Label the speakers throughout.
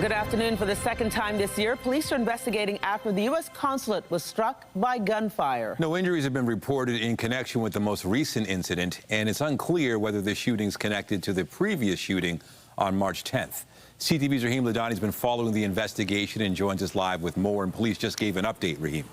Speaker 1: Good afternoon. For the second time this year, police are investigating after the U.S. Consulate was struck by gunfire.
Speaker 2: No injuries have been reported in connection with the most recent incident, and it's unclear whether the shooting's connected to the previous shooting on March 10th. CTV's Raheem Ladani has been following the investigation and joins us live with more, and police just gave an update, Raheem.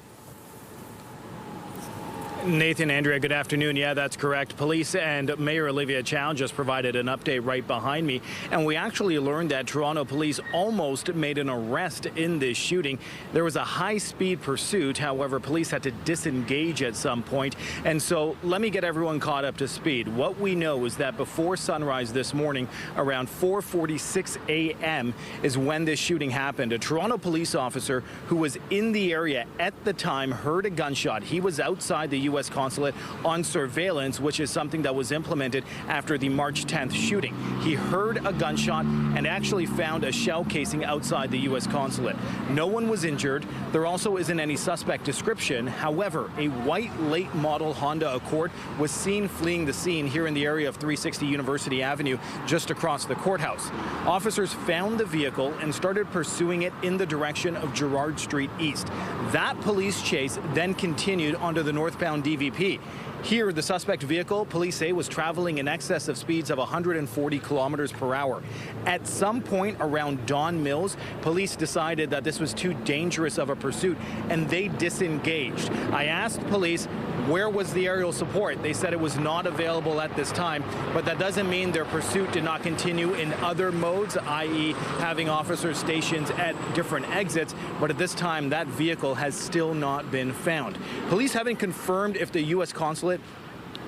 Speaker 3: Nathan, Andrea, good afternoon. Yeah, that's correct. Police and Mayor Olivia Chow just provided an update right behind me. And we actually learned that Toronto police almost made an arrest in this shooting. There was a high-speed pursuit. However, police had to disengage at some point. And so let me get everyone caught up to speed. What we know is that before sunrise this morning, around 4:46 a.m. is when this shooting happened. A Toronto police officer who was in the area at the time heard a gunshot. He was outside the U.S. Consulate on surveillance, which is something that was implemented after the March 10th shooting. He heard a gunshot and actually found a shell casing outside the U.S. Consulate. No one was injured. There also isn't any suspect description. However, a white late model Honda Accord was seen fleeing the scene here in the area of 360 University Avenue, just across the courthouse. Officers found the vehicle and started pursuing it in the direction of Gerrard Street East. That police chase then continued onto the northbound DVP. Here, the suspect vehicle, police say, was traveling in excess of speeds of 140 kilometers per hour. At some point around Don Mills, police decided that this was too dangerous of a pursuit, and they disengaged. I asked police, where was the aerial support? They said it was not available at this time, but that doesn't mean their pursuit did not continue in other modes, i.e. having officers stationed at different exits, but at this time, that vehicle has still not been found. Police haven't confirmed if the U.S. Consulate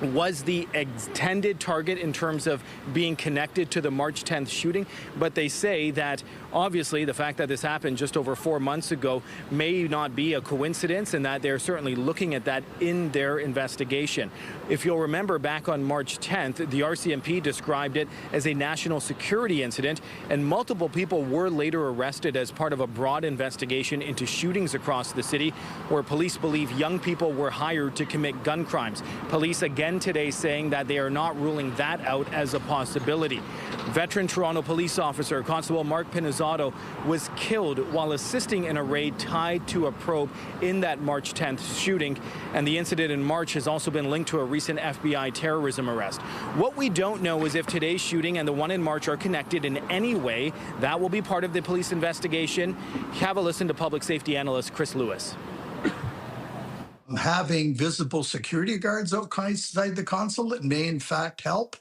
Speaker 3: was the intended target in terms of being connected to the March 10th shooting, but they say that obviously the fact that this happened just over 4 months ago may not be a coincidence, and that they're certainly looking at that in their investigation. If you'll remember, back on March 10th, the RCMP described it as a national security incident, and multiple people were later arrested as part of a broad investigation into shootings across the city, where police believe young people were hired to commit gun crimes. Police again today saying that they are not ruling that out as a possibility. Veteran Toronto police officer Constable Mark Pinizzato was killed while assisting in a raid tied to a probe in that March 10th shooting, and the incident in March has also been linked to a recent FBI terrorism arrest. What we don't know is if today's shooting and the one in March are connected in any way. That will be part of the police investigation. Have a listen to public safety analyst Chris Lewis.
Speaker 4: Having visible security guards outside the consulate may in fact help,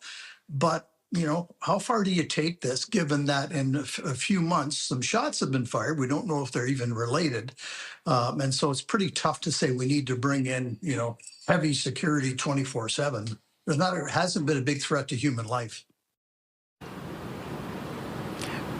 Speaker 4: but you know, how far do you take this, given that in a few months some shots have been fired? We don't know if they're even related, and so it's pretty tough to say we need to bring in, you know, heavy security 24/7. There hasn't been a big threat to human life.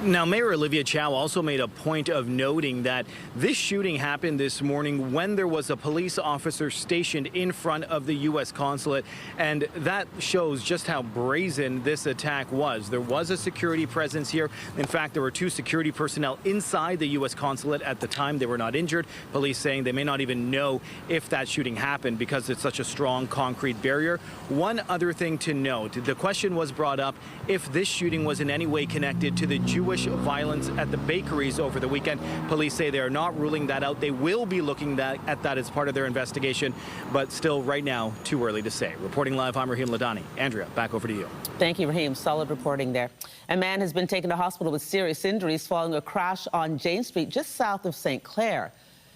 Speaker 3: Now, Mayor Olivia Chow also made a point of noting that this shooting happened this morning when there was a police officer stationed in front of the U.S. Consulate, and that shows just how brazen this attack was. There was a security presence here. In fact, there were 2 security personnel inside the U.S. Consulate at the time. They were not injured. Police saying they may not even know if that shooting happened because it's such a strong concrete barrier. One other thing to note, the question was brought up if this shooting was in any way connected to the Jewish violence at the bakeries over the weekend. Police say they are not ruling that out. They will be looking at that as part of their investigation, but still right now too early to say. Reporting live, I'm Raheem Ladani. Andrea, back over to you.
Speaker 1: Thank you, Raheem. Solid reporting there. A man has been taken to hospital with serious injuries following a crash on Jane Street just south of St. Clair.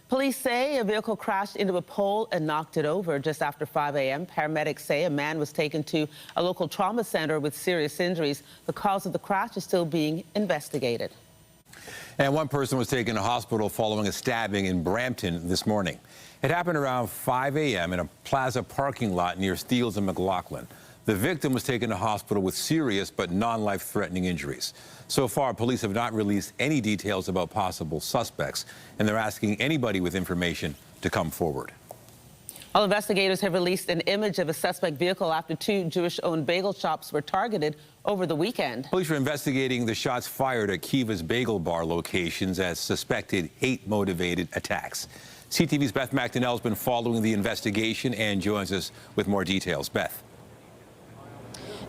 Speaker 1: Police say a vehicle crashed into a pole and knocked it over just after 5 a.m. Paramedics say a man was taken to a local trauma center with serious injuries. The cause of the crash is still being investigated.
Speaker 2: And one person was taken to hospital following a stabbing in Brampton this morning. It happened around 5 a.m. in a plaza parking lot near Steeles and McLaughlin. The victim was taken to hospital with serious but non-life-threatening injuries. So far, police have not released any details about possible suspects, and they're asking anybody with information to come forward.
Speaker 1: Well, investigators have released an image of a suspect vehicle after 2 Jewish-owned bagel shops were targeted over the weekend.
Speaker 2: Police are investigating the shots fired at Kiva's Bagel Bar locations as suspected hate-motivated attacks. CTV's Beth Macdonell has been following the investigation and joins us with more details. Beth.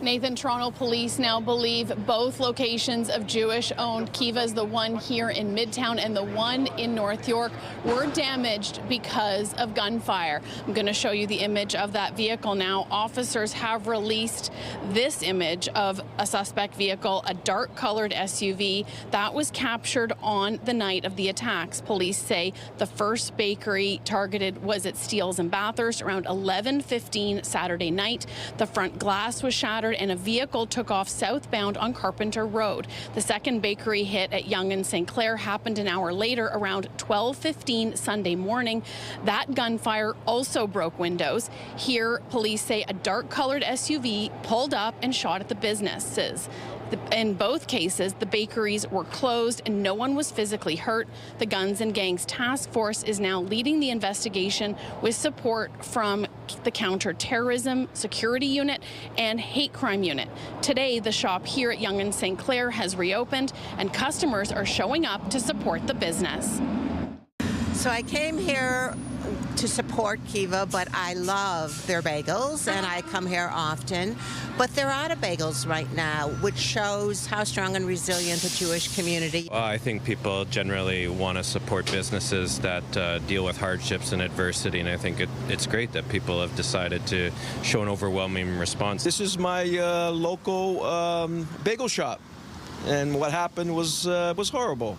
Speaker 5: Nathan, Toronto police now believe both locations of Jewish-owned Kivas, the one here in Midtown and the one in North York, were damaged because of gunfire. I'm going to show you the image of that vehicle now. Officers have released this image of a suspect vehicle, a dark-colored SUV, that was captured on the night of the attacks. Police say the first bakery targeted was at Steeles and Bathurst around 11:15 Saturday night. The front glass was shattered and a vehicle took off southbound on Carpenter Road. The second bakery hit at Yonge and St. Clair happened an hour later around 12:15 Sunday morning. That gunfire also broke windows. Here, police say a dark-colored SUV pulled up and shot at the businesses. In both cases, the bakeries were closed and no one was physically hurt. The Guns and Gangs Task Force is now leading the investigation with support from the Counter-Terrorism Security Unit and Hate Crime Unit. Today, the shop here at Yonge and St. Clair has reopened and customers are showing up to support the business.
Speaker 6: So I came here to support Kiva, but I love their bagels and I come here often. But they're out of bagels right now, which shows how strong and resilient the Jewish community.
Speaker 7: I think people generally want to support businesses that deal with hardships and adversity, and I think it's great that people have decided to show an overwhelming response.
Speaker 8: This is my local bagel shop, and what happened was horrible.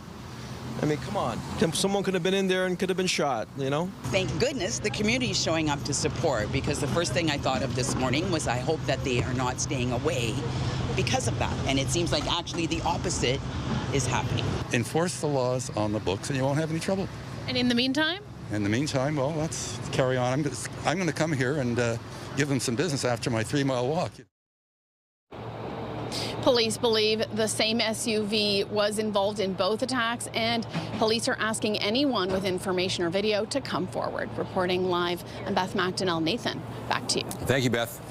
Speaker 8: I mean, come on. Someone could have been in there and could have been shot, you know?
Speaker 9: Thank goodness the community is showing up to support, because the first thing I thought of this morning was I hope that they are not staying away because of that. And it seems like actually the opposite is happening.
Speaker 10: Enforce the laws on the books and you won't have any trouble.
Speaker 5: And in the meantime?
Speaker 10: In the meantime, well, let's carry on. I'm going to come here and give them some business after my 3-mile walk.
Speaker 5: Police believe the same SUV was involved in both attacks, and police are asking anyone with information or video to come forward. Reporting live, I'm Beth Macdonell. Nathan, back to you.
Speaker 2: Thank you, Beth.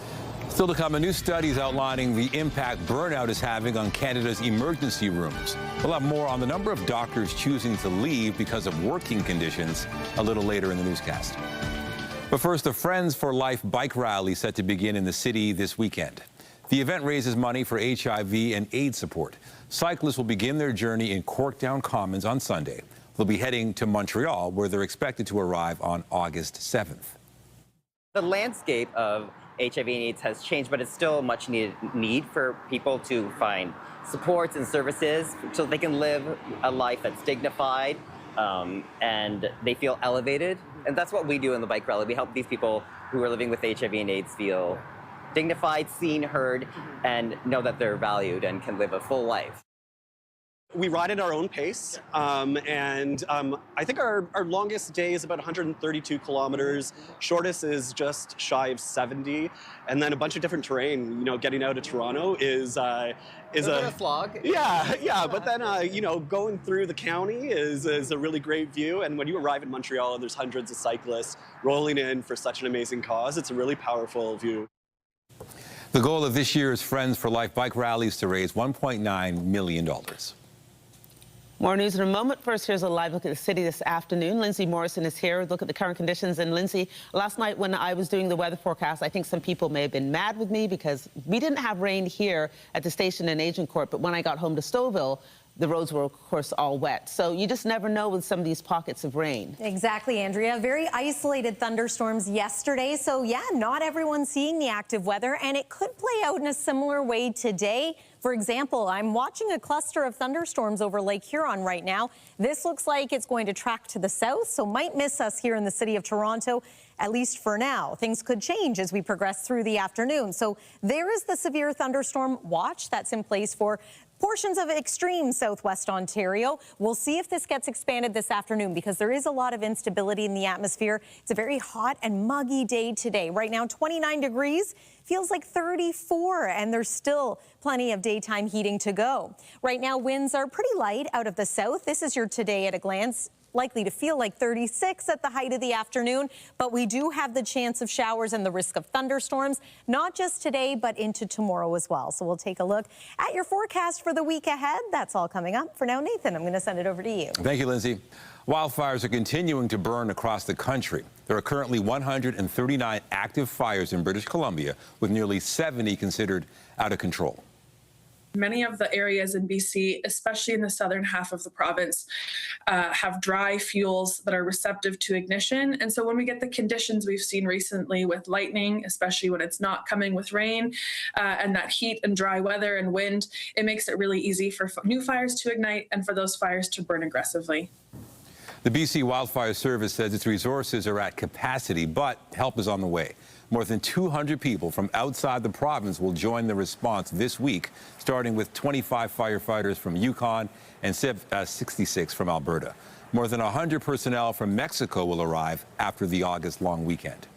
Speaker 2: Still to come, a new study is outlining the impact burnout is having on Canada's emergency rooms. We'll have more on the number of doctors choosing to leave because of working conditions a little later in the newscast. But first, the Friends for Life bike rally set to begin in the city this weekend. The event raises money for HIV and AIDS support. Cyclists will begin their journey in Corkdown Commons on Sunday. They'll be heading to Montreal, where they're expected to arrive on August 7th.
Speaker 11: The landscape of HIV and AIDS has changed, but it's still much needed need for people to find supports and services so they can live a life that's dignified and they feel elevated. And that's what we do in the bike rally. We help these people who are living with HIV and AIDS feel dignified, seen, heard, and know that they're valued and can live a full life.
Speaker 12: We ride at our own pace, and I think our longest day is about 132 kilometers. Shortest is just shy of 70, and then a bunch of different terrain. You know, getting out of Toronto is a
Speaker 11: slog.
Speaker 12: Yeah. But then you know, going through the county is a really great view. And when you arrive in Montreal, and there's hundreds of cyclists rolling in for such an amazing cause, it's a really powerful view.
Speaker 2: The goal of this year's Friends for Life bike rally is to raise $1.9 million.
Speaker 1: More news in a moment. First, here's a live look at the city this afternoon. Lindsay Morrison is here. Look at the current conditions. And Lindsay, last night when I was doing the weather forecast, I think some people may have been mad with me because we didn't have rain here at the station in Agincourt. But when I got home to Stouffville, the roads were, of course, all wet. So you just never know with some of these pockets of rain.
Speaker 13: Exactly, Andrea. Very isolated thunderstorms yesterday. So, yeah, not everyone's seeing the active weather, and it could play out in a similar way today. For example, I'm watching a cluster of thunderstorms over Lake Huron right now. This looks like it's going to track to the south, so might miss us here in the city of Toronto, at least for now. Things could change as we progress through the afternoon. So there is the severe thunderstorm watch that's in place for portions of extreme southwest Ontario. We'll see if this gets expanded this afternoon because there is a lot of instability in the atmosphere. It's a very hot and muggy day today. Right now, 29 degrees. Feels like 34, and there's still plenty of daytime heating to go. Right now, winds are pretty light out of the south. This is your today at a glance. Likely to feel like 36 at the height of the afternoon, but we do have the chance of showers and the risk of thunderstorms, not just today, but into tomorrow as well. So we'll take a look at your forecast for the week ahead. That's all coming up. For now, Nathan, I'm going to send it over to you.
Speaker 2: Thank you, Lindsay. Wildfires are continuing to burn across the country. There are currently 139 active fires in British Columbia, with nearly 70 considered out of control.
Speaker 14: Many of the areas in BC, especially in the southern half of the province, have dry fuels that are receptive to ignition. And so when we get the conditions we've seen recently with lightning, especially when it's not coming with rain, and that heat and dry weather and wind, it makes it really easy for new fires to ignite and for those fires to burn aggressively.
Speaker 2: The BC Wildfire Service says its resources are at capacity, but help is on the way. More than 200 people from outside the province will join the response this week, starting with 25 firefighters from Yukon and 66 from Alberta. More than 100 personnel from Mexico will arrive after the August long weekend.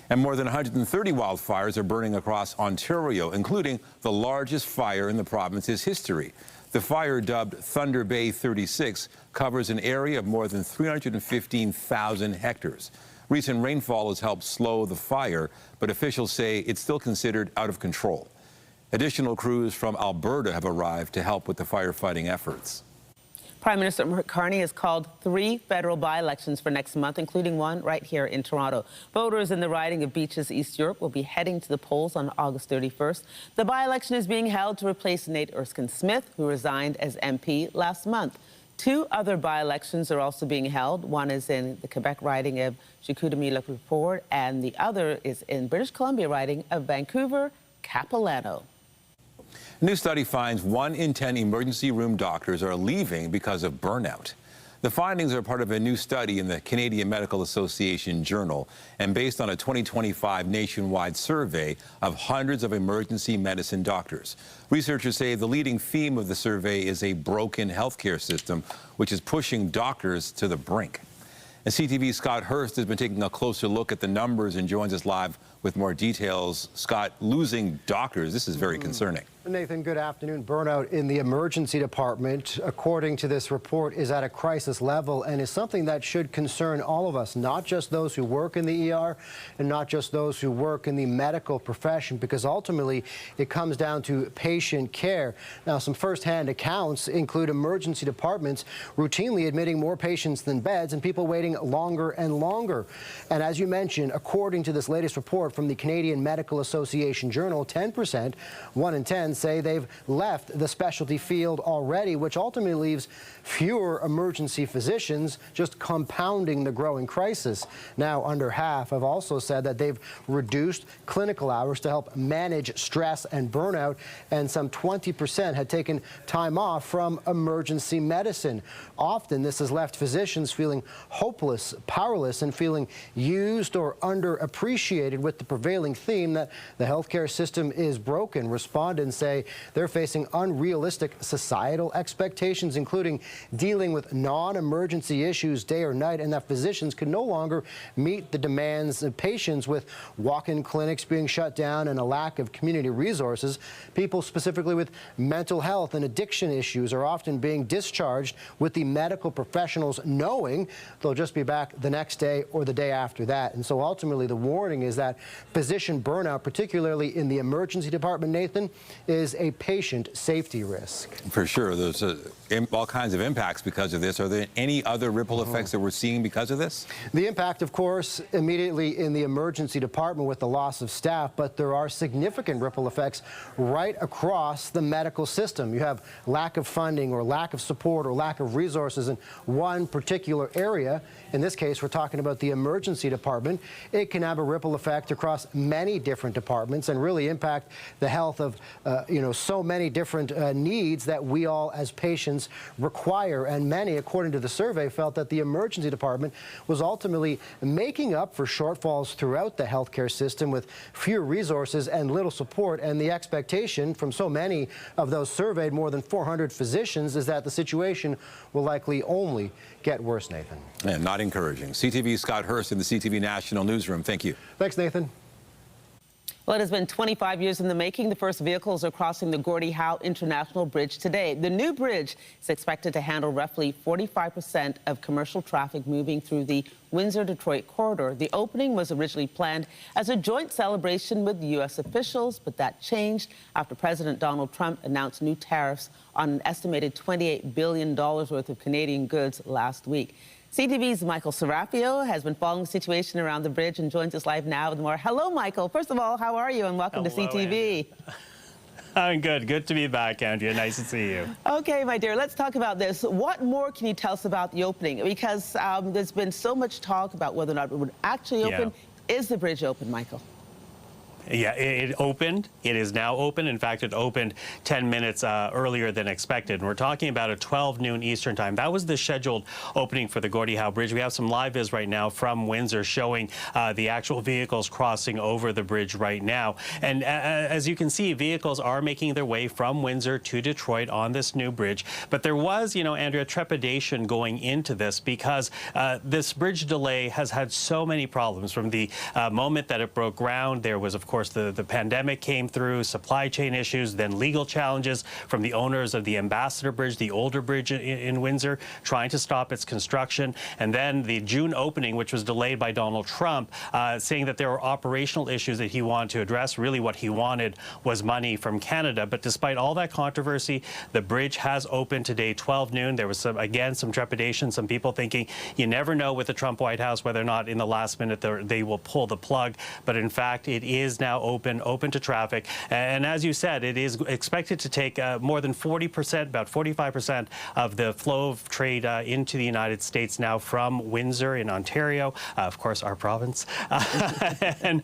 Speaker 2: And more than 130 wildfires are burning across Ontario, including the largest fire in the province's history. The fire, dubbed Thunder Bay 36, covers an area of more than 315,000 hectares. Recent rainfall has helped slow the fire, but officials say it's still considered out of control. Additional crews from Alberta have arrived to help with the firefighting efforts.
Speaker 1: Prime Minister Carney has called 3 federal by-elections for next month, including one right here in Toronto. Voters in the riding of Beaches, East York, will be heading to the polls on August 31st. The by-election is being held to replace Nate Erskine-Smith, who resigned as MP last month. 2 other by-elections are also being held. One is in the Quebec riding of Chicoutimi-Lac-Ford, and the other is in British Columbia riding of Vancouver-Capilano.
Speaker 2: A new study finds 1 in 10 emergency room doctors are leaving because of burnout. The findings are part of a new study in the Canadian Medical Association Journal and based on a 2025 nationwide survey of hundreds of emergency medicine doctors. Researchers say the leading theme of the survey is a broken healthcare system, which is pushing doctors to the brink. And CTV's Scott Hurst has been taking a closer look at the numbers and joins us live with more details. Scott, losing doctors, this is very concerning.
Speaker 15: Nathan, good afternoon. Burnout in the emergency department, according to this report, is at a crisis level and is something that should concern all of us, not just those who work in the ER and not just those who work in the medical profession, because ultimately it comes down to patient care. Now, some firsthand accounts include emergency departments routinely admitting more patients than beds and people waiting longer and longer. And as you mentioned, according to this latest report from the Canadian Medical Association Journal, 10%, 1 in 10, say they've left the specialty field already, which ultimately leaves fewer emergency physicians, just compounding the growing crisis. Now, under half have also said that they've reduced clinical hours to help manage stress and burnout, and some 20% had taken time off from emergency medicine. Often, this has left physicians feeling hopeless, powerless, and feeling used or underappreciated, with the prevailing theme that the healthcare system is broken. Respondents say they're facing unrealistic societal expectations, including dealing with non-emergency issues day or night, and that physicians can no longer meet the demands of patients, with walk-in clinics being shut down and a lack of community resources. People specifically with mental health and addiction issues are often being discharged with the medical professionals knowing they'll just be back the next day or the day after that. And so ultimately the warning is that physician burnout, particularly in the emergency department, Nathan, is a patient safety risk.
Speaker 2: For sure. There's all kinds of impacts because of this. Are there any other ripple effects that we're seeing because of this?
Speaker 15: The impact, of course, immediately in the emergency department with the loss of staff, but there are significant ripple effects right across the medical system. You have lack of funding or lack of support or lack of resources in one particular area. In this case, we're talking about the emergency department. It can have a ripple effect across many different departments and really impact the health of so many different needs that we all as patients require. And many, according to the survey, felt that the emergency department was ultimately making up for shortfalls throughout the healthcare system with fewer resources and little support. And the expectation from so many of those surveyed, more than 400 physicians, is that the situation will likely only get worse, Nathan.
Speaker 2: And not encouraging. CTV's Scott Hurst in the CTV National Newsroom. Thank you.
Speaker 15: Thanks, Nathan.
Speaker 1: Well, it has been 25 years in the making. The first vehicles are crossing the Gordie Howe International Bridge today. The new bridge is expected to handle roughly 45% of commercial traffic moving through the Windsor-Detroit corridor. The opening was originally planned as a joint celebration with U.S. officials, but that changed after President Donald Trump announced new tariffs on an estimated $28 billion worth of Canadian goods last week. CTV's Michael Serapio has been following the situation around the bridge and joins us live now with more. Hello, Michael. First of all, how are you? And welcome to CTV.
Speaker 16: I'm good. Good to be back, Andrea. Nice to see you.
Speaker 1: Okay, my dear, let's talk about this. What more can you tell us about the opening? Because there's been so much talk about whether or not it would actually open. Is the bridge open, Michael?
Speaker 16: Yeah, it opened. It is now open. In fact, it opened 10 minutes earlier than expected. And we're talking about a 12 noon Eastern time. That was the scheduled opening for the Gordie Howe Bridge. We have some live viz right now from Windsor showing the actual vehicles crossing over the bridge right now. And as you can see, vehicles are making their way from Windsor to Detroit on this new bridge. But there was, you know, Andrea, trepidation going into this because this bridge delay has had so many problems. From the moment that it broke ground, there was, of course, the pandemic came through, supply chain issues, then legal challenges from the owners of the Ambassador Bridge, the older bridge in Windsor, trying to stop its construction. And then the June opening, which was delayed by Donald Trump, saying that there were operational issues that he wanted to address. Really what he wanted was money from Canada. But despite all that controversy, the bridge has opened today, 12 noon. There was, again, some trepidation, some people thinking you never know with the Trump White House whether or not in the last minute they will pull the plug. But in fact, it is now open to traffic. And as you said, it is expected to take more than 40%, about 45% of the flow of trade into the United States now from Windsor in Ontario, of course, our province. And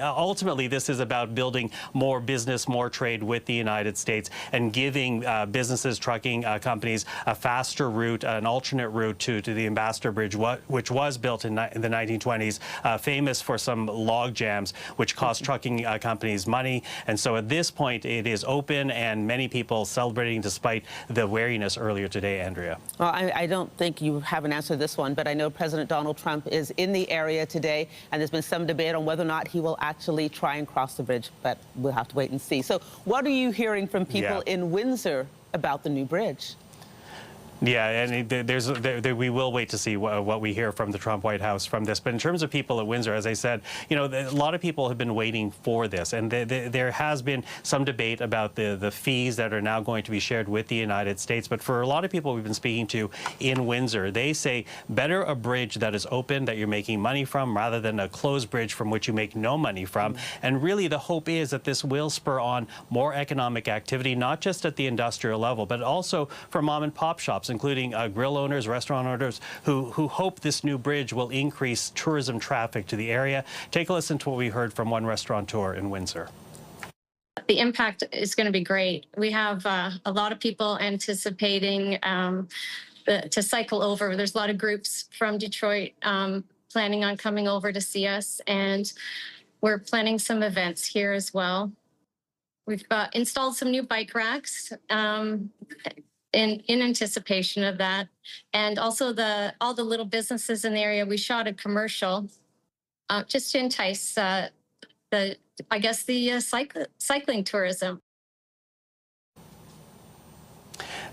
Speaker 16: ultimately, this is about building more business, more trade with the United States and giving businesses, trucking companies a faster route, an alternate route to the Ambassador Bridge, which was built in the 1920s, famous for some log jams, which cost trucking companies money. And so at this point, it is open and many people celebrating despite the wariness earlier today, Andrea.
Speaker 1: Well, I don't think you have an answer to this one, but I know President Donald Trump is in the area today, and there's been some debate on whether or not he will actually try and cross the bridge, but we'll have to wait and see. So what are you hearing from people in Windsor about the new bridge?
Speaker 16: Yeah, and we will wait to see what we hear from the Trump White House from this. But in terms of people at Windsor, as I said, you know, a lot of people have been waiting for this. And there has been some debate about the fees that are now going to be shared with the United States. But for a lot of people we've been speaking to in Windsor, they say better a bridge that is open, that you're making money from, rather than a closed bridge from which you make no money from. And really the hope is that this will spur on more economic activity, not just at the industrial level, but also for mom and pop shops, including grill owners, restaurant owners, who hope this new bridge will increase tourism traffic to the area. Take a listen to what we heard from one restaurateur in Windsor.
Speaker 17: The impact is going to be great. We have a lot of people anticipating to cycle over. There's a lot of groups from Detroit planning on coming over to see us, and we're planning some events here as well. We've installed some new bike racks in anticipation of that. And also all the little businesses in the area. We shot a commercial just to entice the cycling tourism.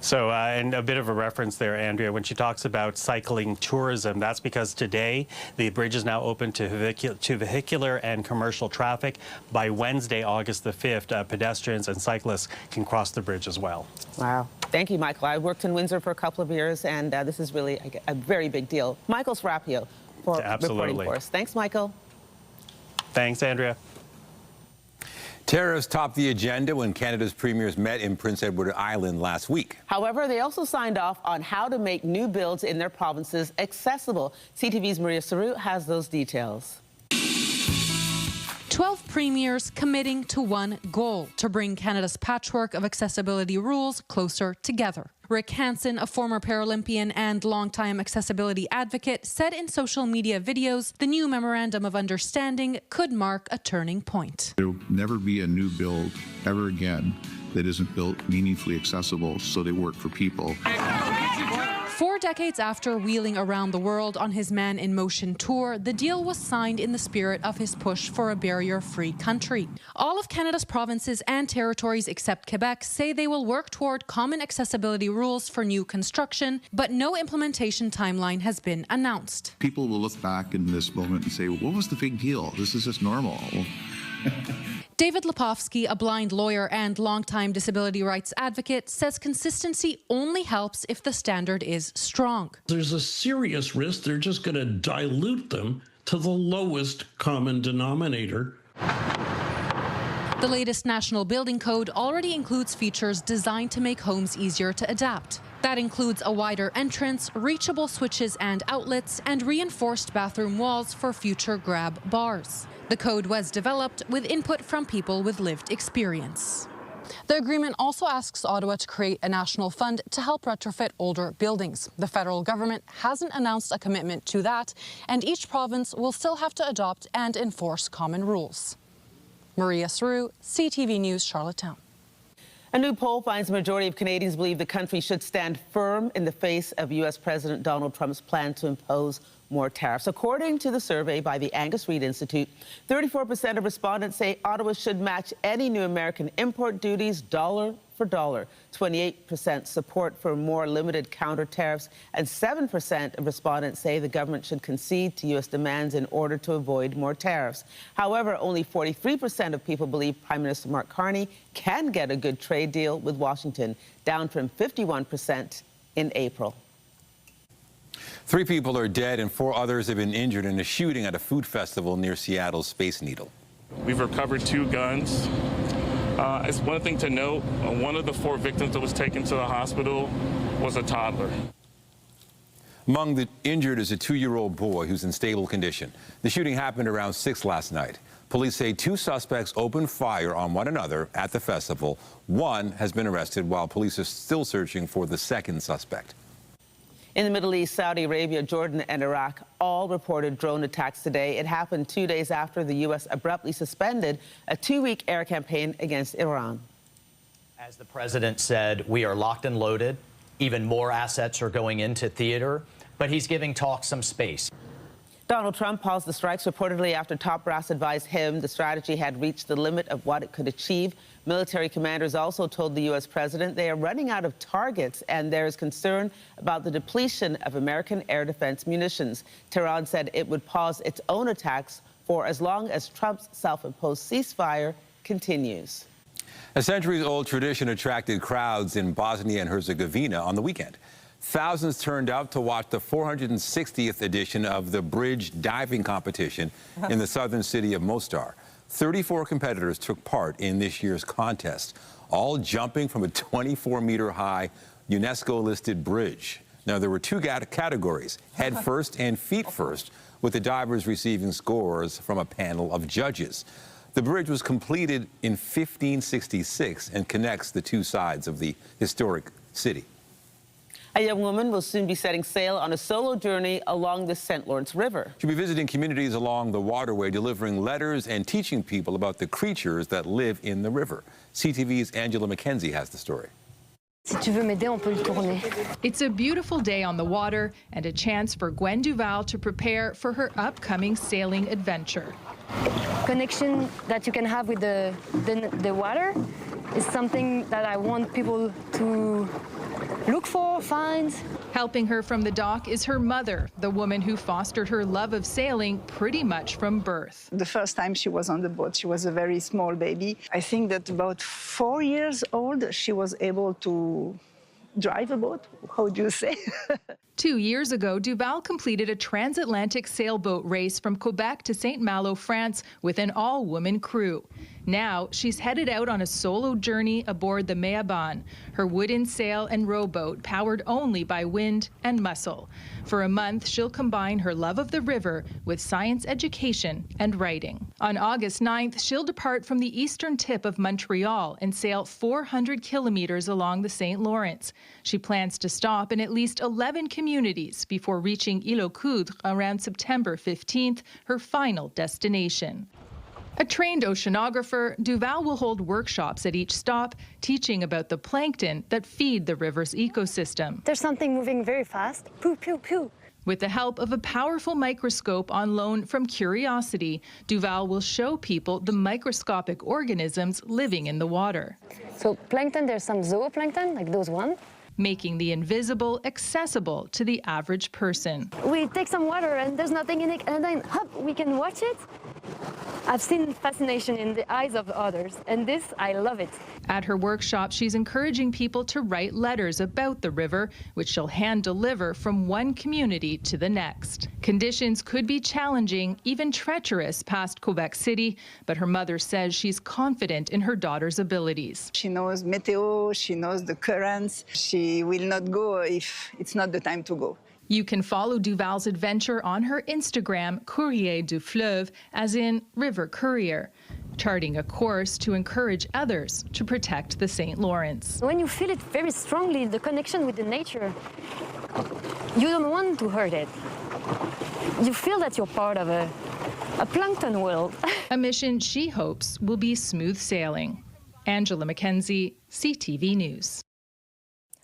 Speaker 16: So, and a bit of a reference there, Andrea, when she talks about cycling tourism, that's because today the bridge is now open to vehicular and commercial traffic. By Wednesday, August the 5th, pedestrians and cyclists can cross the bridge as well.
Speaker 1: Wow. Thank you, Michael. I worked in Windsor for a couple of years, and this is really a very big deal. Michael Serapio for reporting for us. Thanks, Michael.
Speaker 16: Thanks, Andrea.
Speaker 2: Tariffs topped the agenda when Canada's premiers met in Prince Edward Island last week.
Speaker 1: However, they also signed off on how to make new builds in their provinces accessible. CTV's Maria Saru has those details.
Speaker 18: 12 premiers committing to one goal, to bring Canada's patchwork of accessibility rules closer together. Rick Hansen, a former Paralympian and longtime accessibility advocate, said in social media videos the new Memorandum of Understanding could mark a turning point.
Speaker 19: There will never be a new build ever again that isn't built meaningfully accessible so they work for people.
Speaker 18: 4 decades after wheeling around the world on his Man in Motion tour, the deal was signed in the spirit of his push for a barrier-free country. All of Canada's provinces and territories except Quebec say they will work toward common accessibility rules for new construction, but no implementation timeline has been announced.
Speaker 19: People will look back in this moment and say, well, what was the big deal? This is just normal.
Speaker 18: David Lepofsky, a blind lawyer and longtime disability rights advocate, says consistency only helps if the standard is strong.
Speaker 20: There's a serious risk they're just going to dilute them to the lowest common denominator.
Speaker 18: The latest National Building Code already includes features designed to make homes easier to adapt. That includes a wider entrance, reachable switches and outlets, and reinforced bathroom walls for future grab bars. The code was developed with input from people with lived experience. The agreement also asks Ottawa to create a national fund to help retrofit older buildings. The federal government hasn't announced a commitment to that, and each province will still have to adopt and enforce common rules. Maria Saru, CTV News, Charlottetown.
Speaker 1: A new poll finds a majority of Canadians believe the country should stand firm in the face of U.S. President Donald Trump's plan to impose more tariffs. According to the survey by the Angus Reid Institute, 34% of respondents say Ottawa should match any new American import duties dollar for dollar. 28% support for more limited counter tariffs, and 7% of respondents say the government should concede to U.S. demands in order to avoid more tariffs. However, only 43% of people believe Prime Minister Mark Carney can get a good trade deal with Washington, down from 51% in April.
Speaker 2: 3 people are dead and 4 others have been injured in a shooting at a food festival near Seattle's Space Needle.
Speaker 21: We've recovered 2 guns. It's one thing to note, one of the 4 victims that was taken to the hospital was a toddler.
Speaker 2: Among the injured is a 2-year-old boy who's in stable condition. The shooting happened around 6 last night. Police say 2 suspects opened fire on one another at the festival. 1 has been arrested while police are still searching for the 2nd suspect.
Speaker 1: In the Middle East, Saudi Arabia, Jordan, and Iraq all reported drone attacks today. It happened 2 days after the U.S. abruptly suspended a 2-week air campaign against Iran.
Speaker 22: As the president said, we are locked and loaded. Even more assets are going into theater, but he's giving talks some space.
Speaker 1: Donald Trump paused the strikes reportedly after top brass advised him the strategy had reached the limit of what it could achieve. Military commanders also told the U.S. president they are running out of targets and there is concern about the depletion of American air defense munitions. Tehran said it would pause its own attacks for as long as Trump's self-imposed ceasefire continues.
Speaker 2: A centuries-old tradition attracted crowds in Bosnia and Herzegovina on the weekend. Thousands turned out to watch the 460th edition of the bridge diving competition in the southern city of Mostar. 34 competitors took part in this year's contest, all jumping from a 24-meter-high UNESCO-listed bridge. Now, there were 2 categories, head first and feet first, with the divers receiving scores from a panel of judges. The bridge was completed in 1566 and connects the 2 sides of the historic city.
Speaker 1: A young woman will soon be setting sail on a solo journey along the St. Lawrence River.
Speaker 2: She'll be visiting communities along the waterway, delivering letters and teaching people about the creatures that live in the river. CTV's Angela McKenzie has the story.
Speaker 23: It's a beautiful day on the water and a chance for Gwen Duval to prepare for her upcoming sailing adventure.
Speaker 24: Connection that you can have with the water is something that I want people to look for, find.
Speaker 23: Helping her from the dock is her mother, the woman who fostered her love of sailing pretty much from birth.
Speaker 25: The first time she was on the boat, she was a very small baby. I think that about 4 years old, she was able to drive a boat. How do you say?
Speaker 23: 2 years ago, Duval completed a transatlantic sailboat race from Quebec to St. Malo, France, with an all-woman crew. Now, she's headed out on a solo journey aboard the Meaban, her wooden sail and rowboat powered only by wind and muscle. For a month, she'll combine her love of the river with science education and writing. On August 9th, she'll depart from the eastern tip of Montreal and sail 400 kilometers along the St. Lawrence. She plans to stop in at least 11 communities before reaching Île aux Coudres around September 15th, her final destination. A trained oceanographer, Duval will hold workshops at each stop, teaching about the plankton that feed the river's ecosystem.
Speaker 24: There's something moving very fast. Poo, poo, poo.
Speaker 23: With the help of a powerful microscope on loan from Curiosity, Duval will show people the microscopic organisms living in the water.
Speaker 24: So plankton, there's some zooplankton, like those ones.
Speaker 23: Making the invisible accessible to the average person.
Speaker 24: We take some water and there's nothing in it, and then hop, we can watch it. I've seen fascination in the eyes of others, and this, I love it.
Speaker 23: At her workshop, she's encouraging people to write letters about the river, which she'll hand deliver from one community to the next. Conditions could be challenging, even treacherous past Quebec City, but her mother says she's confident in her daughter's abilities.
Speaker 25: She knows meteo, she knows the currents. She will not go if it's not the time to go.
Speaker 23: You can follow Duval's adventure on her Instagram, Courrier du Fleuve, as in River Courier, charting a course to encourage others to protect the St. Lawrence.
Speaker 24: When you feel it very strongly, the connection with the nature, you don't want to hurt it. You feel that you're part of a plankton world.
Speaker 23: A mission she hopes will be smooth sailing. Angela Mackenzie, CTV News.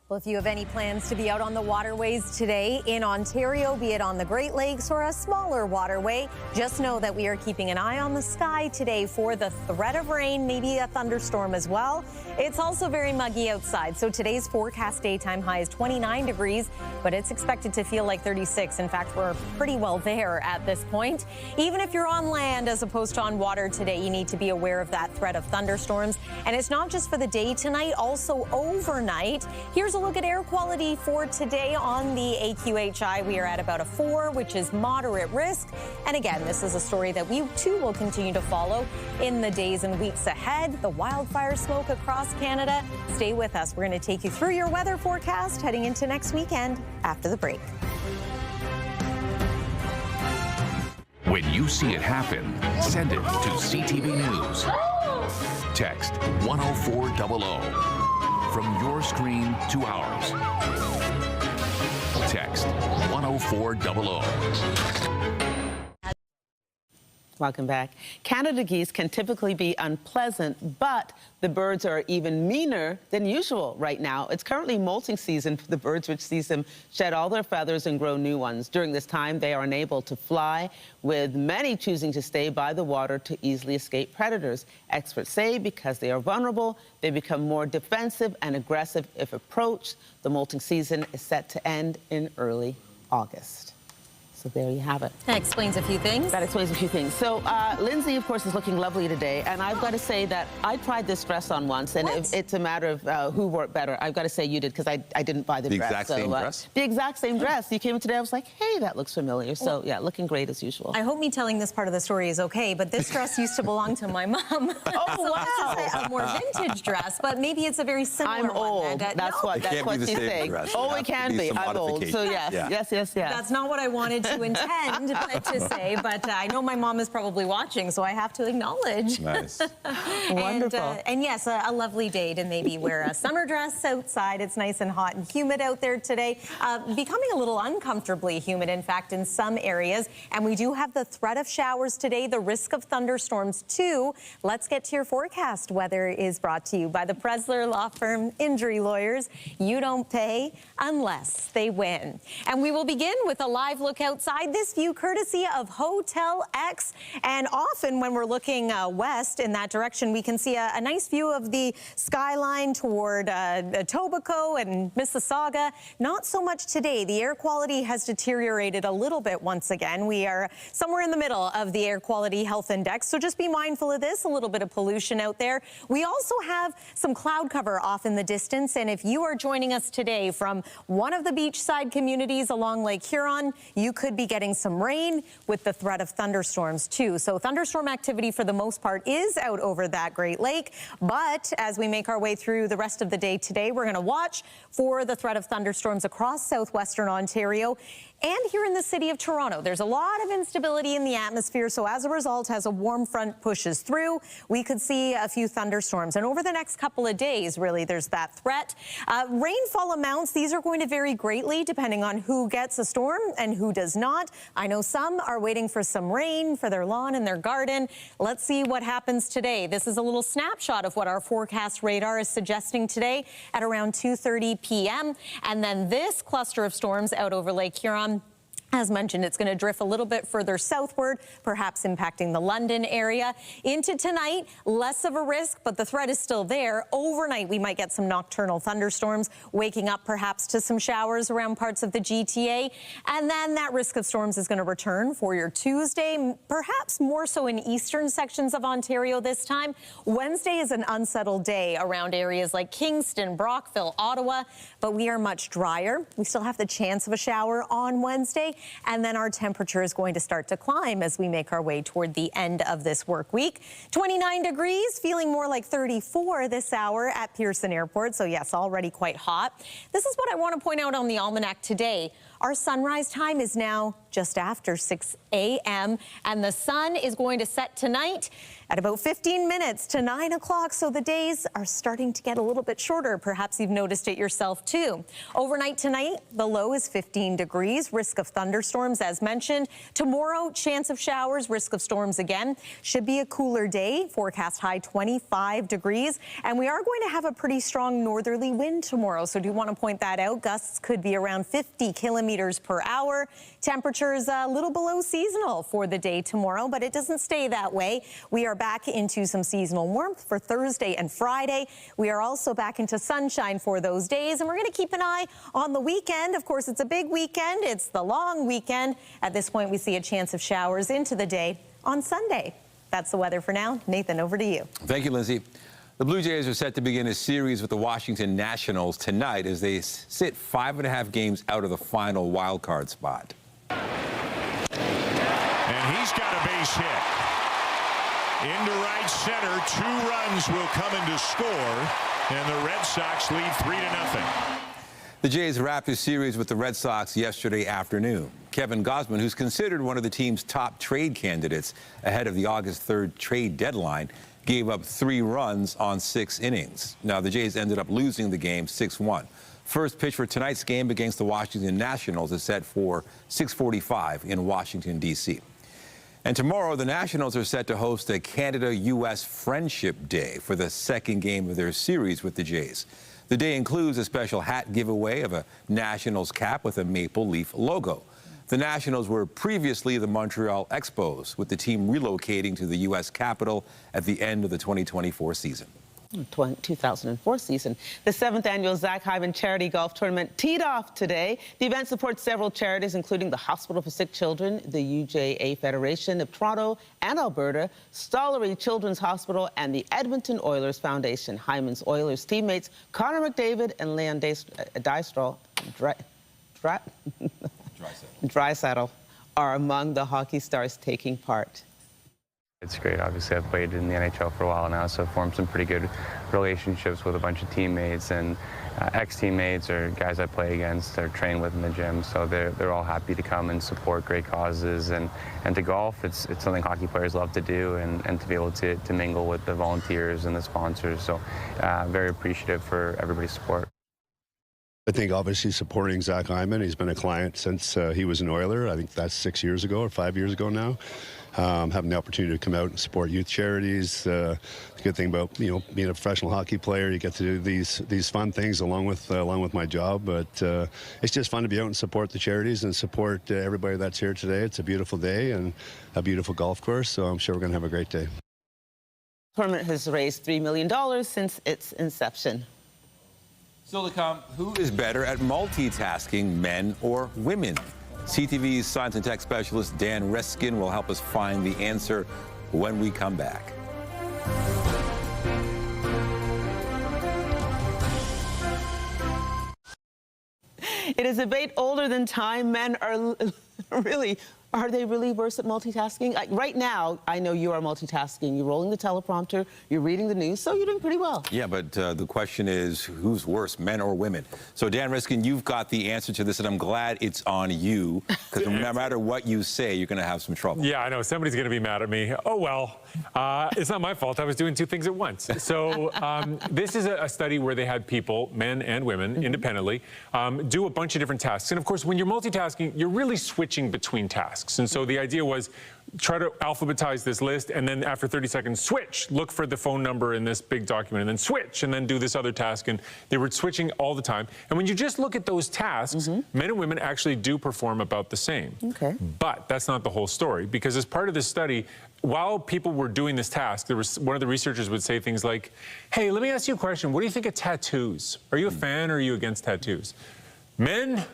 Speaker 13: Well, if you have any plans to be out on the waterways today in Ontario, be it on the Great Lakes or a smaller waterway, just know that we are keeping an eye on the sky today for the threat of rain, maybe a thunderstorm as well. It's also very muggy outside, so today's forecast daytime high is 29 degrees, but it's expected to feel like 36. In fact, we're pretty well there at this point. Even if you're on land as opposed to on water today, you need to be aware of that threat of thunderstorms. And it's not just for the day tonight, also overnight. Here's a look at air quality for today on the AQHI. We are at about a 4, which is moderate risk. And again, this is a story that we too will continue to follow in the days and weeks ahead. The wildfire smoke across Canada. Stay with us. We're going to take you through your weather forecast heading into next weekend after the break.
Speaker 3: When you see it happen, send it to CTV News. Text 10400. From your screen to ours. Text 10400.
Speaker 1: Welcome back. Canada geese can typically be unpleasant, but the birds are even meaner than usual right now. It's currently molting season for the birds, which sees them shed all their feathers and grow new ones. During this time, they are unable to fly, with many choosing to stay by the water to easily escape predators. Experts say because they are vulnerable, they become more defensive and aggressive if approached. The molting season is set to end in early August. So there you have it.
Speaker 13: That explains a few things.
Speaker 1: That explains a few things. So Lindsay, of course, is looking lovely today. And I've got to say that I tried this dress on once, and it's a matter of who wore it better. I've got to say you did, because I didn't buy the dress.
Speaker 2: The exact same dress?
Speaker 1: The exact same dress. You came in today, I was like, hey, that looks familiar. So, yeah, looking great as usual.
Speaker 13: I hope me telling this part of the story is okay, but this dress used to belong to my mom.
Speaker 1: Oh, wow.
Speaker 13: This is a more vintage dress, but maybe it's a very similar
Speaker 1: I'm old.
Speaker 13: one.
Speaker 1: That's what she's saying. Oh, it can be. I'm old. So, yes. That's
Speaker 13: not what I wanted to intend to say, but I know my mom is probably watching, so I have to acknowledge.
Speaker 2: Nice.
Speaker 1: Wonderful.
Speaker 13: And yes, a lovely day to maybe wear a summer dress outside. It's nice and hot and humid out there today. Becoming a little uncomfortably humid, in fact, in some areas. And we do have the threat of showers today, the risk of thunderstorms too. Let's get to your forecast. Weather is brought to you by the Presler Law Firm Injury Lawyers. You don't pay unless they win. And we will begin with a live look outside. This view courtesy of Hotel X. And often when we're looking west in that direction, we can see a nice view of the skyline toward Etobicoke and Mississauga. Not so much today. The air quality has deteriorated a little bit once again. We are somewhere in the middle of the air quality health index, so just be mindful of this. A little bit of pollution out there. We also have some cloud cover off in the distance, and if you are joining us today from one of the beachside communities along Lake Huron, you could be getting some rain with the threat of thunderstorms too. So thunderstorm activity for the most part is out over that Great Lake, but as we make our way through the rest of the day today, we're going to watch for the threat of thunderstorms across southwestern Ontario and here in the city of Toronto. There's a lot of instability in the atmosphere, so as a result, as a warm front pushes through, we could see a few thunderstorms. And over the next couple of days, really, there's that threat. Rainfall amounts, these are going to vary greatly depending on who gets a storm and who does not. I know some are waiting for some rain for their lawn and their garden. Let's see what happens today. This is a little snapshot of what our forecast radar is suggesting today at around 2:30 p.m. And then this cluster of storms out over Lake Huron As mentioned, it's going to drift a little bit further southward, perhaps impacting the London area. Into tonight, less of a risk, but the threat is still there. Overnight, we might get some nocturnal thunderstorms, waking up perhaps to some showers around parts of the GTA. And then that risk of storms is going to return for your Tuesday, perhaps more so in eastern sections of Ontario this time. Wednesday is an unsettled day around areas like Kingston, Brockville, Ottawa, but we are much drier. We still have the chance of a shower on Wednesday. And then our temperature is going to start to climb as we make our way toward the end of this work week. 29 degrees, feeling more like 34 this hour at Pearson Airport. So yes, already quite hot. This is what I want to point out on the almanac today. Our sunrise time is now just after 6 a.m. and the sun is going to set tonight at about 15 minutes to 9 o'clock. So the days are starting to get a little bit shorter. Perhaps you've noticed it yourself too. Overnight tonight, the low is 15 degrees. Risk of thunderstorms as mentioned. Tomorrow, chance of showers, risk of storms again. Should be a cooler day. Forecast high 25 degrees. And we are going to have a pretty strong northerly wind tomorrow. So do want to point that out. Gusts could be around 50 kilometers per hour. Temperatures a little below seasonal for the day tomorrow, but it doesn't stay that way. We are back into some seasonal warmth for Thursday and Friday. We are also back into sunshine for those days, and we're going to keep an eye on the weekend. Of course, it's a big weekend. It's the long weekend. At this point, we see a chance of showers into the day on Sunday. That's the weather for now. Nathan, over to you.
Speaker 2: Thank you, Lindsay. The Blue Jays are set to begin a series with the Washington Nationals tonight as they sit 5.5 games out of the final wild card spot.
Speaker 4: And he's got a base hit. Into right center, 2 runs will come in to score, and the Red Sox lead 3-0.
Speaker 2: The Jays wrapped a series with the Red Sox yesterday afternoon. Kevin Gausman, who's considered one of the team's top trade candidates ahead of the August 3rd trade deadline, gave up 3 runs on 6 innings. Now, the Jays ended up losing the game 6-1. First pitch for tonight's game against the Washington Nationals is set for 6:45 in Washington, D.C. And tomorrow, the Nationals are set to host a Canada-U.S. Friendship Day for the second game of their series with the Jays. The day includes a special hat giveaway of a Nationals cap with a maple leaf logo. The Nationals were previously the Montreal Expos, with the team relocating to the U.S. capital at the end of the 2024 season.
Speaker 1: 2004 season. The 7th annual Zach Hyman Charity Golf Tournament teed off today. The event supports several charities, including the Hospital for Sick Children, the UJA Federation of Toronto and Alberta, Stollery Children's Hospital, and the Edmonton Oilers Foundation. Hyman's Oilers teammates Connor McDavid and Leon Draisaitl are among the hockey stars taking part.
Speaker 6: It's great. Obviously, I've played in the NHL for a while now, so I've formed some pretty good relationships with a bunch of teammates and ex-teammates or guys I play against or train with in the gym. So they're all happy to come and support great causes. And to golf, it's something hockey players love to do, and to be able to mingle with the volunteers and the sponsors. So very appreciative for everybody's support.
Speaker 7: I think obviously supporting Zach Hyman. He's been a client since he was an Oiler. I think that's 6 years ago or 5 years ago now. Having the opportunity to come out and support youth charities. The good thing about being a professional hockey player, you get to do these fun things along with my job. But it's just fun to be out and support the charities and support everybody that's here today. It's a beautiful day and a beautiful golf course, so I'm sure we're going to have a great day.
Speaker 1: The tournament has raised $3 million since its inception.
Speaker 2: Still to come, who is better at multitasking, men or women? CTV's science and tech specialist Dan Reskin will help us find the answer when we come back.
Speaker 1: It is a debate older than time. Men are are they really worse at multitasking? Like right now, I know you are multitasking. You're rolling the teleprompter, you're reading the news, so you're doing pretty well.
Speaker 2: Yeah, but the question is, who's worse, men or women? So, Dan Riskin, you've got the answer to this, and I'm glad it's on you, because no matter what you say, you're going to have some trouble.
Speaker 8: Yeah, I know. Somebody's going to be mad at me. Oh, well, it's not my fault. I was doing 2 things at once. So this is a study where they had people, men and women, independently, do a bunch of different tasks. And, of course, when you're multitasking, you're really switching between tasks. tasks. And so the idea was try to alphabetize this list, and then after 30 seconds, switch, look for the phone number in this big document, and then switch, and then do this other task. And they were switching all the time. And when you just look at those tasks, men and women actually do perform about the same.
Speaker 1: Okay.
Speaker 8: But that's not the whole story, because as part of this study, while people were doing this task, there was one of the researchers would say things like, hey, let me ask you a question. What do you think of tattoos? Are you a fan or are you against tattoos? Men,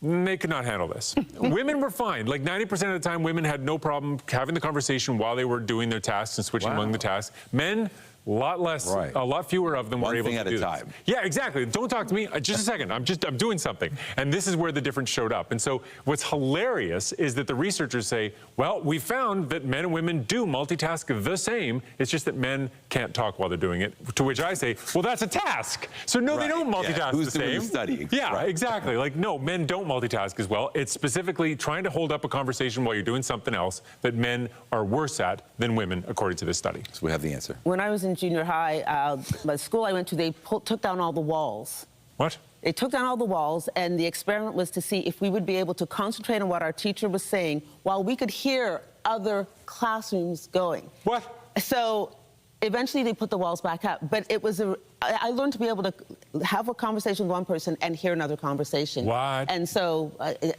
Speaker 8: they could not handle this. Women were fine. Like 90% of the time, women had no problem having the conversation while they were doing their tasks and switching among the tasks. Men, a lot less, a lot fewer of them were able to do
Speaker 2: One thing at a time.
Speaker 8: Yeah, exactly. Don't talk to me. Just a second. I'm doing something. And this is where the difference showed up. And so what's hilarious is that the researchers say, well, we found that men and women do multitask the same. It's just that men can't talk while they're doing it. To which I say, well, that's a task. So no, they don't multitask
Speaker 2: Who's
Speaker 8: the same.
Speaker 2: doing the study?
Speaker 8: Yeah, exactly. Like, no, men don't multitask as well. It's specifically trying to hold up a conversation while you're doing something else that men are worse at than women, according to this study.
Speaker 2: So we have the answer.
Speaker 1: When I was in junior high, the school I went to, they took down all the walls.
Speaker 8: What?
Speaker 1: They took down all the walls, and the experiment was to see if we would be able to concentrate on what our teacher was saying while we could hear other classrooms going.
Speaker 8: What?
Speaker 1: So eventually they put the walls back up, but it was I learned to be able to have a conversation with one person and hear another conversation.
Speaker 8: What?
Speaker 1: And so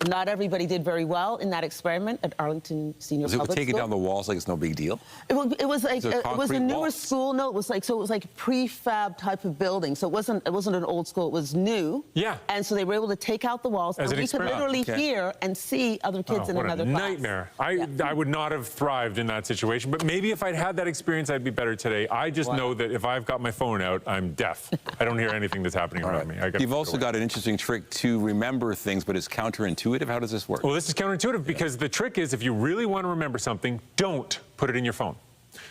Speaker 1: not everybody did very well in that experiment at Arlington Senior Public School.
Speaker 2: Was it taking down the walls like it's no big deal?
Speaker 1: It was like it was a newer
Speaker 2: walls?
Speaker 1: school. No, it was like prefab type of building. So it wasn't an old school. It was new.
Speaker 8: Yeah.
Speaker 1: And so they were able to take out the walls,
Speaker 8: As
Speaker 1: and
Speaker 8: an
Speaker 1: we could
Speaker 8: experiment.
Speaker 1: literally hear and see other kids in another class.
Speaker 8: What a nightmare. I would not have thrived in that situation. But maybe if I'd had that experience, I'd be better today. I just know that if I've got my phone out, I'm deaf. I don't hear anything that's happening around me.
Speaker 2: You've also got an interesting trick to remember things, but it's counterintuitive. How does this work?
Speaker 8: Well, this is counterintuitive because the trick is if you really want to remember something, don't put it in your phone.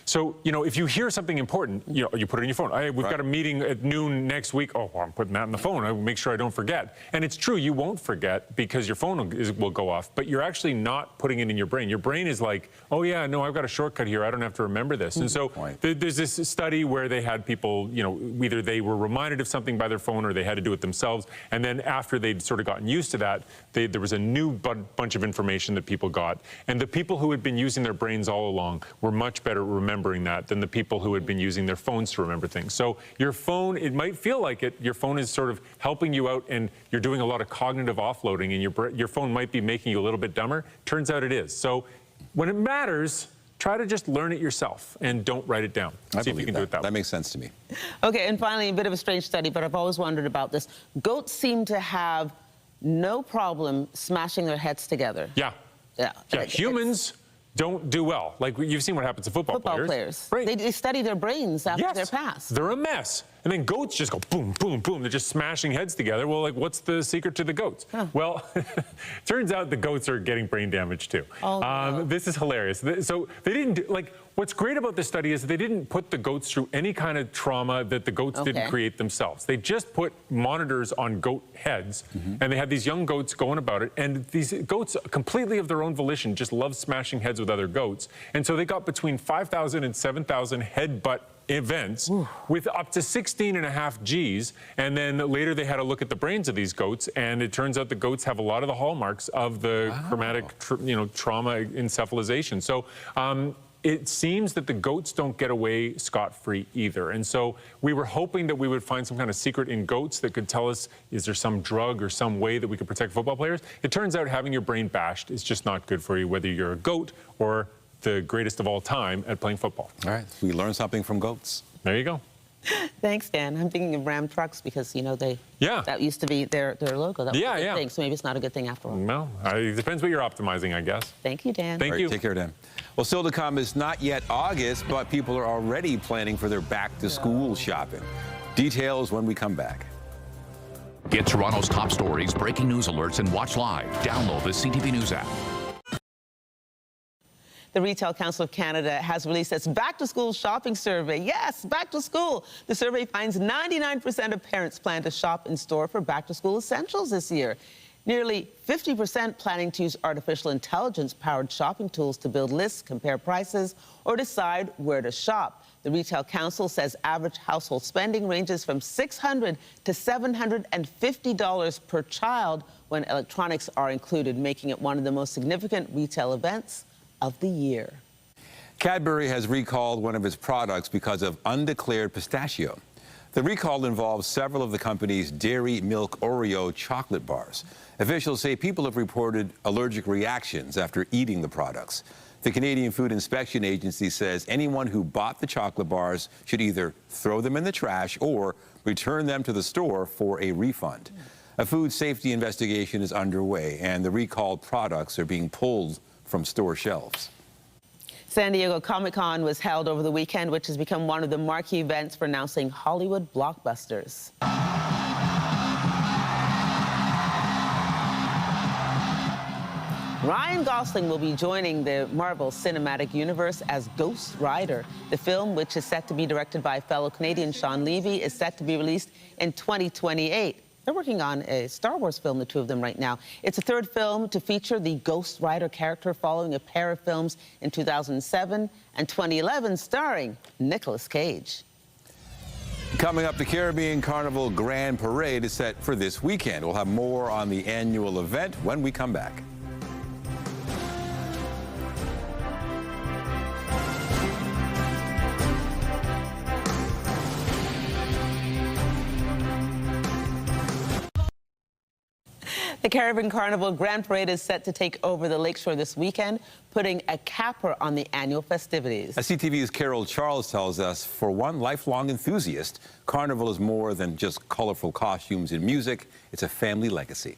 Speaker 8: So, you know, if you hear something important, you know, you put it in your phone. We've got a meeting at noon next week. Oh, well, I'm putting that in the phone. I will make sure I don't forget. And it's true, you won't forget because your phone will go off, but you're actually not putting it in your brain. Your brain is like, oh yeah, no, I've got a shortcut here. I don't have to remember this. And so there's this study where they had people, you know, either they were reminded of something by their phone or they had to do it themselves. And then after they'd sort of gotten used to that, there was a new bunch of information that people got. And the people who had been using their brains all along were much better at remembering that than the people who had been using their phones to remember things. So your phone, it might feel like it, your phone is sort of helping you out and you're doing a lot of cognitive offloading and your phone might be making you a little bit dumber. Turns out it is. So when it matters, try to just learn it yourself and don't write it down. See if you can do it that way.
Speaker 2: That makes sense to me.
Speaker 1: Okay, and finally, a bit of a strange study, but I've always wondered about this. Goats seem to have no problem smashing their heads together.
Speaker 8: Yeah. Yeah, humans don't do well. Like, you've seen what happens to football players. Right.
Speaker 1: They study their brains after their pass.
Speaker 8: They're a mess. And then goats just go boom, boom, boom. They're just smashing heads together. Well, like, what's the secret to the goats? Well, turns out the goats are getting brain damage too.
Speaker 1: Oh, no.
Speaker 8: This is hilarious. So they didn't, like, what's great about this study is they didn't put the goats through any kind of trauma that the goats didn't create themselves. They just put monitors on goat heads, and they had these young goats going about it, and these goats, completely of their own volition, just love smashing heads with other goats. And so they got between 5,000 and 7,000 headbutt events with up to 16.5 Gs, and then later they had a look at the brains of these goats, and it turns out the goats have a lot of the hallmarks of the traumatic trauma encephalization. So it seems that the goats don't get away scot-free either. And so we were hoping that we would find some kind of secret in goats that could tell us, is there some drug or some way that we could protect football players? It turns out having your brain bashed is just not good for you, whether you're a goat or the greatest of all time at playing football.
Speaker 2: All right, we learned something from goats.
Speaker 8: There you go.
Speaker 1: Thanks, Dan. I'm thinking of Ram trucks because, you know, that used to be their logo. That was a good thing, so maybe it's not a good thing after all.
Speaker 8: Well, it depends what you're optimizing, I guess.
Speaker 1: Thank you, Dan.
Speaker 8: Thank you.
Speaker 2: Take care, Dan. Well, still to come is not yet August, but people are already planning for their back-to-school shopping. Details when we come back.
Speaker 3: Get Toronto's top stories, breaking news alerts, and watch live. Download the CTV News app.
Speaker 1: The Retail Council of Canada has released its back-to-school shopping survey. Yes, back to school. The survey finds 99% of parents plan to shop in store for back-to-school essentials this year. Nearly 50% planning to use artificial intelligence-powered shopping tools to build lists, compare prices, or decide where to shop. The Retail Council says average household spending ranges from $600 to $750 per child, when electronics are included, making it one of the most significant retail events of the year.
Speaker 2: Cadbury has recalled one of its products because of undeclared pistachio. The recall involves several of the company's dairy milk Oreo chocolate bars. Officials say people have reported allergic reactions after eating the products. The Canadian Food Inspection Agency says anyone who bought the chocolate bars should either throw them in the trash or return them to the store for a refund. A food safety investigation is underway, and the recalled products are being pulled from store shelves.
Speaker 1: San Diego Comic-Con was held over the weekend, which has become one of the marquee events for announcing Hollywood blockbusters. Ryan Gosling will be joining the Marvel Cinematic Universe as Ghost Rider. The film, which is set to be directed by fellow Canadian Sean Levy, is set to be released in 2028. They're working on a Star Wars film, the two of them, right now. It's the third film to feature the Ghost Rider character, following a pair of films in 2007 and 2011 starring Nicolas Cage.
Speaker 2: Coming up, the Caribbean Carnival Grand Parade is set for this weekend. We'll have more on the annual event when we come back.
Speaker 1: The Caribbean Carnival Grand Parade is set to take over the lakeshore this weekend, putting a capper on the annual festivities.
Speaker 2: As CTV's Carol Charles tells us, for one lifelong enthusiast, Carnival is more than just colorful costumes and music. It's a family legacy.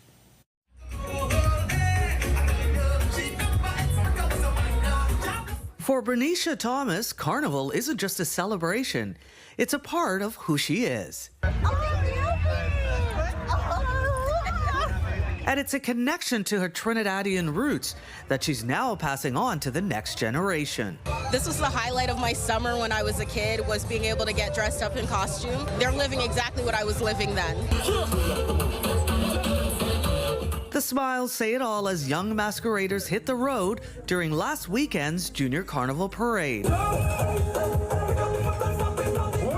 Speaker 5: For Bernicia Thomas, Carnival isn't just a celebration. It's a part of who she is. And it's a connection to her Trinidadian roots that she's now passing on to the next generation.
Speaker 9: This was the highlight of my summer when I was a kid, was being able to get dressed up in costume. They're living exactly what I was living then.
Speaker 5: The smiles say it all as young masqueraders hit the road during last weekend's Junior Carnival Parade.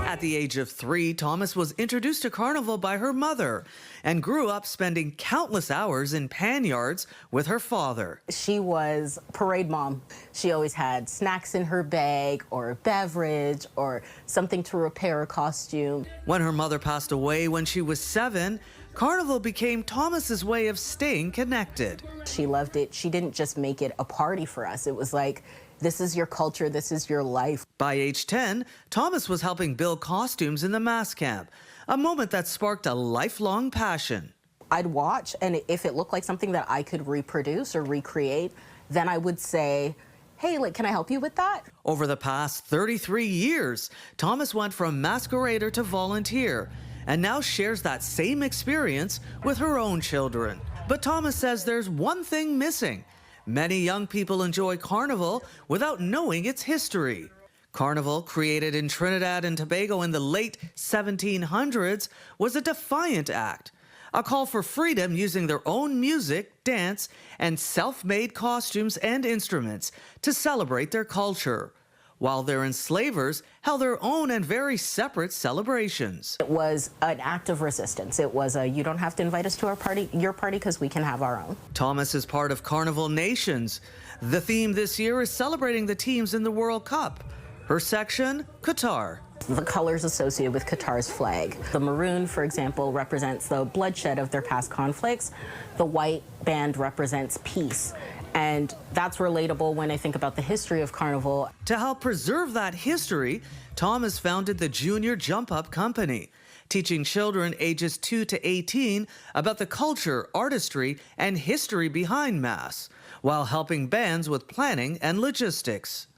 Speaker 5: At the age of 3, Thomas was introduced to Carnival by her mother and grew up spending countless hours in pan yards with her father.
Speaker 10: She was parade mom. She always had snacks in her bag or a beverage or something to repair a costume.
Speaker 5: When her mother passed away when she was 7, Carnival became Thomas's way of staying connected.
Speaker 10: She loved it. She didn't just make it a party for us. It was like, this is your culture, this is your life.
Speaker 5: By age 10, Thomas was helping build costumes in the mass camp, a moment that sparked a lifelong passion.
Speaker 10: I'd watch, and if it looked like something that I could reproduce or recreate, then I would say, hey, can I help you with that?
Speaker 5: Over the past 33 years, Thomas went from masquerader to volunteer, and now shares that same experience with her own children. But Thomas says there's one thing missing. Many young people enjoy Carnival without knowing its history. Carnival, created in Trinidad and Tobago in the late 1700s, was a defiant act, a call for freedom using their own music, dance, and self-made costumes and instruments to celebrate their culture, while their enslavers held their own and very separate celebrations.
Speaker 10: It was an act of resistance. It was a, you don't have to invite us to our party, your party, because we can have our own.
Speaker 5: Thomas is part of Carnival Nations. The theme this year is celebrating the teams in the World Cup. Her section, Qatar.
Speaker 10: The colors associated with Qatar's flag. The maroon, for example, represents the bloodshed of their past conflicts. The white band represents peace. And that's relatable when I think about the history of Carnival.
Speaker 5: To help preserve that history, Thomas founded the Junior Jump Up Company, teaching children ages 2 to 18 about the culture, artistry, and history behind mass, while helping bands with planning and logistics.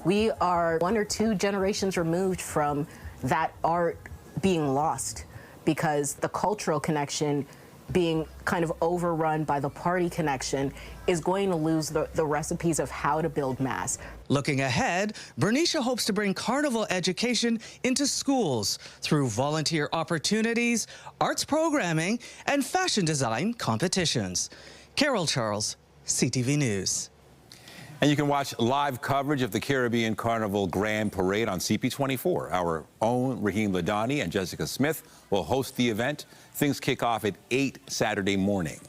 Speaker 10: We are 1 or 2 generations removed from that art being lost because the cultural connection being kind of overrun by the party connection is going to lose the recipes of how to build mass.
Speaker 5: Looking ahead, Bernicia hopes to bring Carnival education into schools through volunteer opportunities, arts programming, and fashion design competitions. Carol Charles, CTV News.
Speaker 2: And you can watch live coverage of the Caribbean Carnival Grand Parade on CP24. Our own Raheem Ladani and Jessica Smith will host the event. Things kick off at 8 Saturday morning.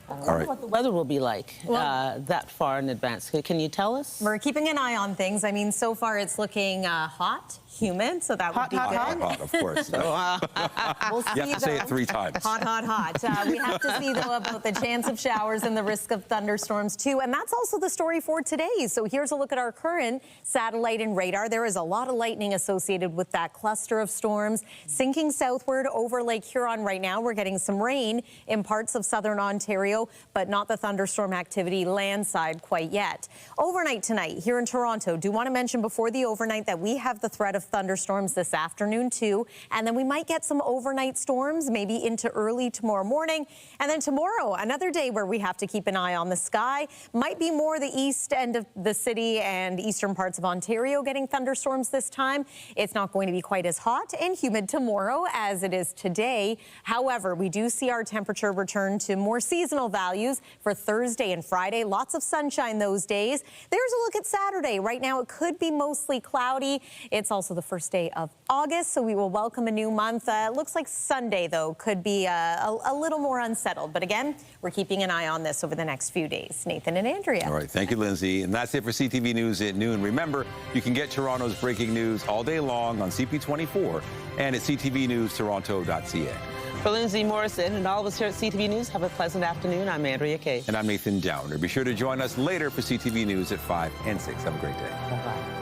Speaker 1: I wonder what the weather will be like that far in advance. Can you tell us?
Speaker 13: We're keeping an eye on things. I mean, so far it's looking hot, humid, so that would be good.
Speaker 2: Hot, of course.
Speaker 13: We'll see,
Speaker 2: you have to say it 3 times.
Speaker 13: Hot, hot, hot. We have to see, though, about the chance of showers and the risk of thunderstorms, too. And that's also the story for today. So here's a look at our current satellite and radar. There is a lot of lightning associated with that cluster of storms sinking southward over Lake Huron right now. We're getting some rain in parts of southern Ontario, but not the thunderstorm activity landside quite yet. Overnight tonight here in Toronto, do want to mention before the overnight that we have the threat of thunderstorms this afternoon too, and then we might get some overnight storms maybe into early tomorrow morning. And then tomorrow, another day where we have to keep an eye on the sky. Might be more the east end of the city and eastern parts of Ontario getting thunderstorms this time. It's not going to be quite as hot and humid tomorrow as it is today. However, we do see our temperature return to more seasonal values for Thursday and Friday. Lots of sunshine those days. There's a look at Saturday. Right now, it could be mostly cloudy. It's also the first day of August, so we will welcome a new month. Looks like Sunday, though, could be a little more unsettled. But again, we're keeping an eye on this over the next few days. Nathan and Andrea.
Speaker 2: All right. Thank you, Lindsay. And that's it for CTV News at noon. Remember, you can get Toronto's breaking news all day long on CP24 and at ctvnewstoronto.ca.
Speaker 1: For Lindsay Morrison and all of us here at CTV News, have a pleasant afternoon. I'm Andrea Kay.
Speaker 2: And I'm Nathan Downer. Be sure to join us later for CTV News at 5 and 6. Have a great day.
Speaker 1: Bye-bye.